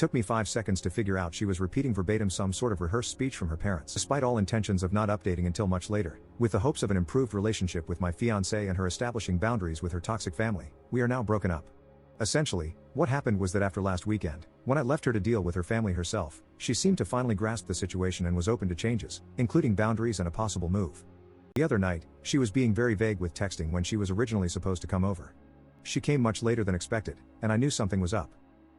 took me 5 seconds to figure out she was repeating verbatim some sort of rehearsed speech from her parents, despite all intentions of not updating until much later. With the hopes of an improved relationship with my fiancé and her establishing boundaries with her toxic family, we are now broken up. Essentially, what happened was that after last weekend, when I left her to deal with her family herself, she seemed to finally grasp the situation and was open to changes, including boundaries and a possible move. The other night, she was being very vague with texting when she was originally supposed to come over. She came much later than expected, and I knew something was up.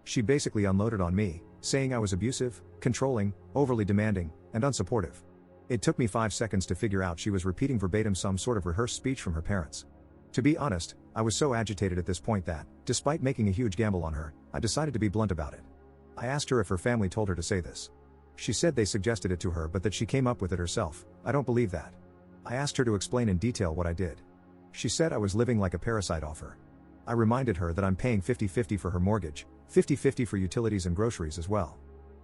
She basically unloaded on me, saying I was abusive, controlling, overly demanding, and unsupportive. It took me 5 seconds to figure out she was repeating verbatim some sort of rehearsed speech from her parents. To be honest, I was so agitated at this point that, despite making a huge gamble on her, I decided to be blunt about it. I asked her if her family told her to say this. She said they suggested it to her but that she came up with it herself. I don't believe that. I asked her to explain in detail what I did. She said I was living like a parasite off her. I reminded her that I'm paying 50-50 for her mortgage, 50-50 for utilities and groceries as well.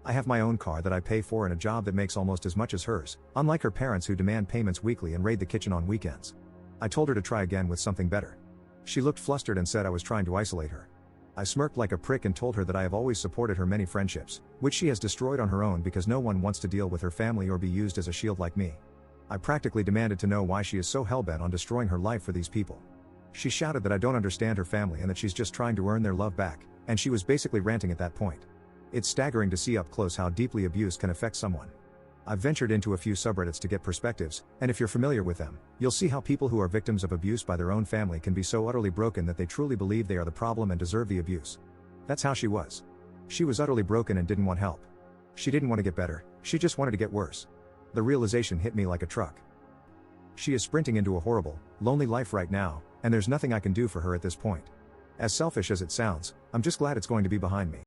I have my own car that I pay for and a job that makes almost as much as hers, unlike her parents who demand payments weekly and raid the kitchen on weekends. I told her to try again with something better. She looked flustered and said I was trying to isolate her. I smirked like a prick and told her that I have always supported her many friendships, which she has destroyed on her own because no one wants to deal with her family or be used as a shield like me. I practically demanded to know why she is so hellbent on destroying her life for these people. She shouted that I don't understand her family and that she's just trying to earn their love back, and she was basically ranting at that point. It's staggering to see up close how deeply abuse can affect someone. I've ventured into a few subreddits to get perspectives, and if you're familiar with them, you'll see how people who are victims of abuse by their own family can be so utterly broken that they truly believe they are the problem and deserve the abuse. That's how she was. She was utterly broken and didn't want help. She didn't want to get better, she just wanted to get worse. The realization hit me like a truck. She is sprinting into a horrible, lonely life right now, and there's nothing I can do for her at this point. As selfish as it sounds, I'm just glad it's going to be behind me.